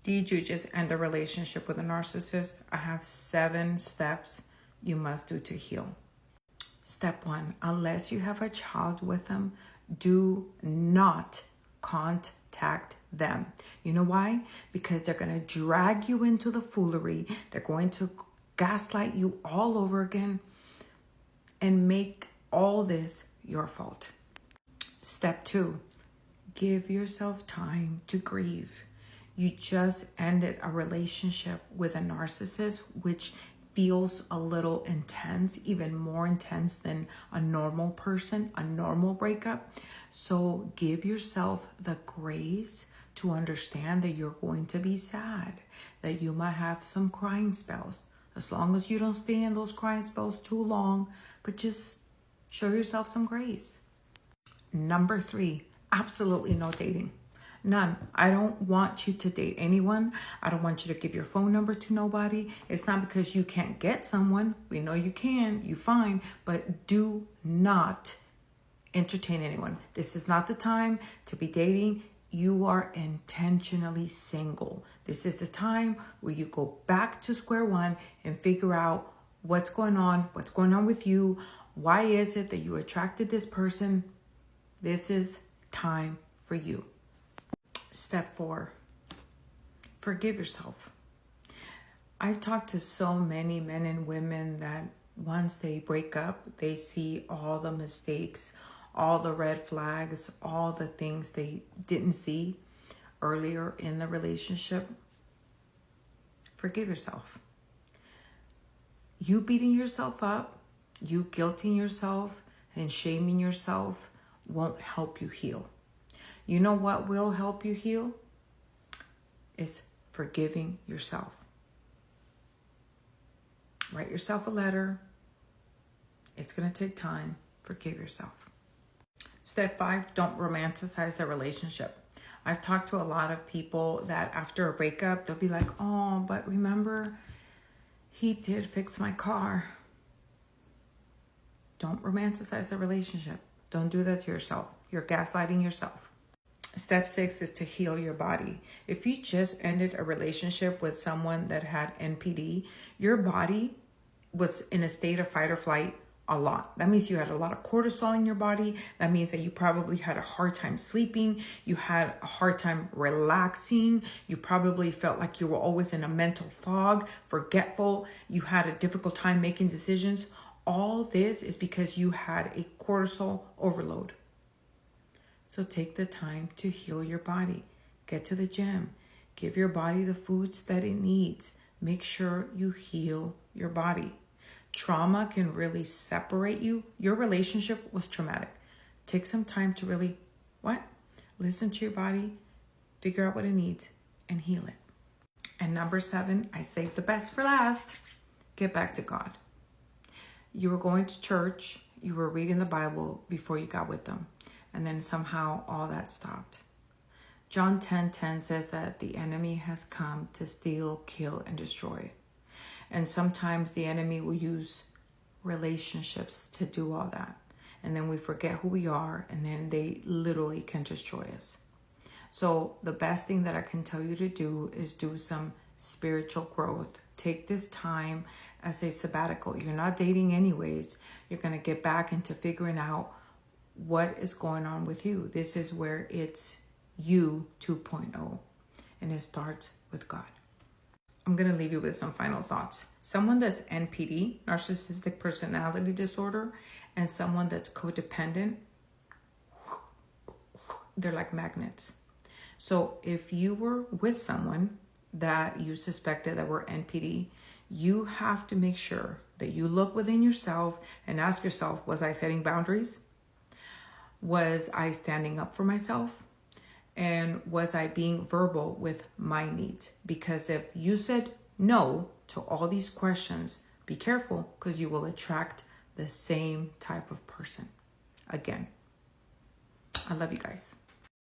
Did you just end a relationship with a narcissist? I have 7 steps you must do to heal. Step 1, unless you have a child with them, do not contact them. You know why? Because they're going to drag you into the foolery. They're going to gaslight you all over again and make all this your fault. Step 2, give yourself time to grieve. You just ended a relationship with a narcissist, which feels a little intense, even more intense than a normal person, a normal breakup. So give yourself the grace to understand that you're going to be sad, that you might have some crying spells. As long as you don't stay in those crying spells too long, but just show yourself some grace. Number 3, absolutely no dating. None. I don't want you to date anyone. I don't want you to give your phone number to nobody. It's not because you can't get someone. We know you can. You fine. But do not entertain anyone. This is not the time to be dating. You are intentionally single. This is the time where you go back to square one and figure out what's going on with you. Why is it that you attracted this person? This is time for you. Step 4, forgive yourself. I've talked to so many men and women that once they break up, they see all the mistakes, all the red flags, all the things they didn't see earlier in the relationship. Forgive yourself. You beating yourself up, you guilting yourself and shaming yourself won't help you heal. You know what will help you heal? Is forgiving yourself. Write yourself a letter. It's going to take time. Forgive yourself. Step 5, don't romanticize the relationship. I've talked to a lot of people that after a breakup, they'll be like, oh, but remember, he did fix my car. Don't romanticize the relationship. Don't do that to yourself. You're gaslighting yourself. Step 6 is to heal your body. If you just ended a relationship with someone that had NPD, your body was in a state of fight or flight a lot. That means you had a lot of cortisol in your body. That means that you probably had a hard time sleeping. You had a hard time relaxing. You probably felt like you were always in a mental fog, forgetful. You had a difficult time making decisions. All this is because you had a cortisol overload. So take the time to heal your body. Get to the gym. Give your body the foods that it needs. Make sure you heal your body. Trauma can really separate you. Your relationship was traumatic. Take some time to really, listen to your body, figure out what it needs, and heal it. And number 7, I saved the best for last. Get back to God. You were going to church. You were reading the Bible before you got with them. And then somehow all that stopped. John 10:10 says that the enemy has come to steal, kill, and destroy. And sometimes the enemy will use relationships to do all that. And then we forget who we are, and then they literally can destroy us. So the best thing that I can tell you to do is do some spiritual growth. Take this time as a sabbatical. You're not dating anyways. You're going to get back into figuring out what is going on with you. This is where it's you 2.0, and it starts with God. I'm going to leave you with some final thoughts. Someone that's NPD, narcissistic personality disorder, and someone that's codependent, they're like magnets. So if you were with someone that you suspected that were NPD, you have to make sure that you look within yourself and ask yourself, was I setting boundaries? Was I standing up for myself? And was I being verbal with my needs? Because if you said no to all these questions, be careful, because you will attract the same type of person again. I love you guys.